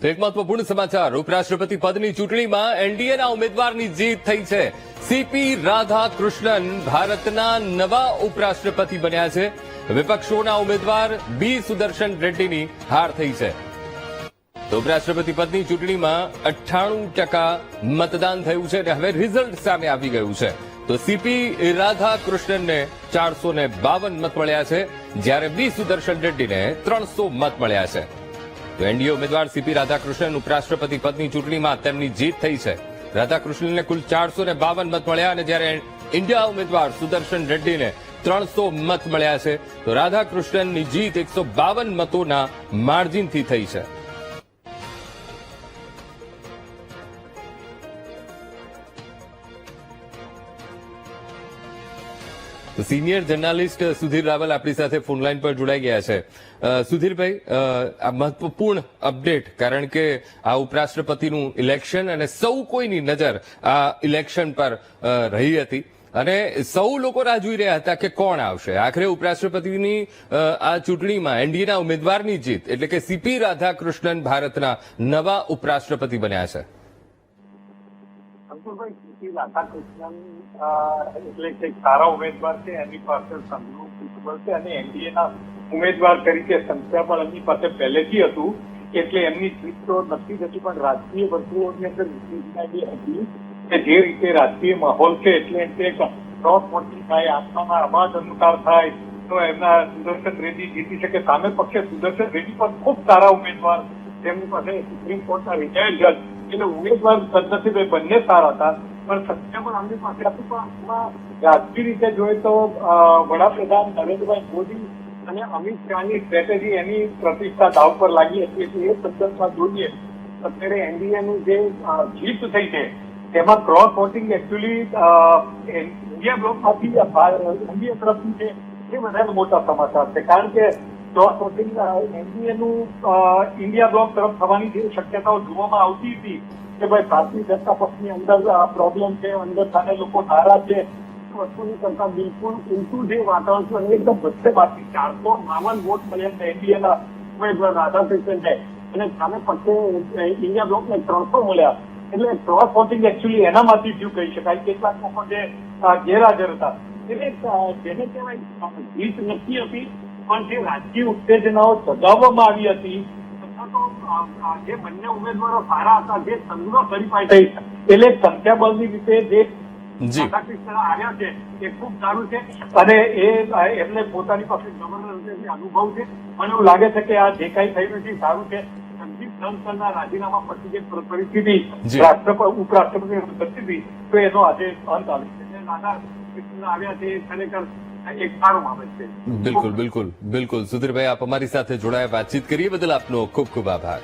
તો એક મહત્વપૂર્ણ સમાચાર, ઉપરાષ્ટ્રપતિ પદની ચૂંટણીમાં એનડીએના ઉમેદવારની જીત થઈ છે. સીપી રાધાકૃષ્ણન ભારતના નવા ઉપરાષ્ટ્રપતિ બન્યા છે. વિપક્ષોના ઉમેદવાર બી સુદર્શન રેડ્ડીની હાર થઈ છે. તો ઉપરાષ્ટ્રપતિ પદની ચૂંટણીમાં 98% મતદાન થયું છે અને હવે રિઝલ્ટ સામે આવી ગયું છે. તો સીપી રાધાકૃષ્ણનને 452 મત મળ્યા છે, જ્યારે બી સુદર્શન રેડ્ડીને 300 મત મળ્યા છે. તો એનડીએ ઉમેદવાર સીપી રાધાકૃષ્ણન ઉપરાષ્ટ્રપતિ પદની ચૂંટણીમાં તેમની જીત થઈ છે. રાધાકૃષ્ણનને કુલ 452 મત મળ્યા અને જ્યારે ઇન્ડિયા ઉમેદવાર સુદર્શન રેડ્ડીને 300 મત મળ્યા છે. તો રાધાકૃષ્ણનની જીત 152 મતોના માર્જિનથી થઈ છે. સિનિયર જર્નાલિસ્ટ સુધીર રાવલ આપણી સાથે ફોનલાઈન પર જોડાઈ ગયા છે. સુધીરભાઈ, આ મહત્વપૂર્ણ અપડેટ, કારણ કે આ ઉપરાષ્ટ્રપતિનું ઇલેક્શન અને સૌ કોઈની નજર આ ઇલેક્શન પર રહી હતી અને સૌ લોકો રાહ જોઈ રહ્યા હતા કે કોણ આવશે. આખરે ઉપરાષ્ટ્રપતિની આ ચૂંટણીમાં એનડીએના ઉમેદવારની જીત, એટલે કે સીપી રાધાકૃષ્ણન ભારતના નવા ઉપરાષ્ટ્રપતિ બન્યા છે. રાધાકૃષ્ણન એટલે કે સારા ઉમેદવાર છે, એની પાસે સંઘનું પીઠબળ છે અને એનડીએના ઉમેદવાર તરીકે સંખ્યાબળ એમની પાસે પહેલેથી હતું, એટલે એમની જીત તો નથી થતી, પણ રાજકીય વર્તુળોની અંદર હતી કે જે રીતે રાજકીય માહોલ છે એટલે ક્રોસ વોટિંગ થાય, આત્માના અવાજ અનુસાર થાય તો એમના સુદર્શન રેડ્ડી જીતી શકે. સામે પક્ષે સુદર્શન રેડ્ડી પણ ખૂબ સારા ઉમેદવાર, તેમની પાસે સુપ્રીમ કોર્ટના રિટાયર્ડ જજ, એટલે ઉમેદવાર પદ્ધતિ બંને સારા હતા, પણ સત્ય પણ આમની પાસે હતું. પણ રાજકીય રીતે જોઈએ તો વડાપ્રધાન નરેન્દ્રભાઈ મોદી અને અમિત શાહની સ્ટ્રેટેજી, એની પ્રતિષ્ઠા દાવ પર લાગી હતી. એટલે એ સંદર્ભમાં જોઈએ અત્યારે એનડીએનું જે જીત થઈ છે તેમાં ક્રોસ વોટિંગ એકચ્યુઅલી ઇન્ડિયા બ્લોકમાંથી એનડીએ તરફથી છે એ વધારે મોટા સમાચાર છે, કારણ કે ક્રોસ વોટિંગ એનડીએનું ઇન્ડિયા બ્લોક તરફ થવાની જે શક્યતાઓ જોવામાં આવતી હતી કે ભાઈ ભારતીય જનતા પક્ષની અંદર પ્રોબ્લેમ છે, અંદર સામે લોકો નારાજ છે, વસ્તુની કરતા બિલકુલ ઊંચું જે વાતાવરણ છે અને એકદમ વચ્ચેમાંથી 452 વોટ મળ્યા એનડીએના ઉમેદવાર રાધાકૃષ્ણનને અને સામે પક્ષે ઇન્ડિયા બ્લોકને 300 મળ્યા. એટલે ક્રોસ વોટિંગ એકચ્યુઅલી એનામાંથી થયું કહી શકાય. કેટલાક લોકો જે ગેરહાજર હતા, એટલે જેને કહેવાય જીત નથી હતી, પણ જે રાજકીય ઉત્તેજનાઓ સજાવવામાં આવી હતી અથવા તો જે બંને ઉમેદવારો સારા હતા, જે સંઘનો હરીફાઈ થઈ, એટલે સંખ્યાબળની રીતે જે રાધાકૃષ્ણ આવ્યા છે એ ખૂબ સારું છે અને એમને પોતાની પાસે જબરદસ્ત અનુભવ છે. મને એવું લાગે છે કે આ જે કઈ થયું છે સારું છે. સંદીપ ધનકરના રાજીનામા પછી જે પરિસ્થિતિ ઉપરાષ્ટ્રપતિ હતી તો એનો આજે અંત આવે છે. રાધાકૃષ્ણ આવ્યા છે એ ખરેખર એક સારો બાબત છે. બિલકુલ બિલકુલ બિલકુલ સુધીરભાઈ, આપ અમારી સાથે જોડાયા, વાતચીત કરીએ બદલ આપનો ખૂબ ખૂબ આભાર.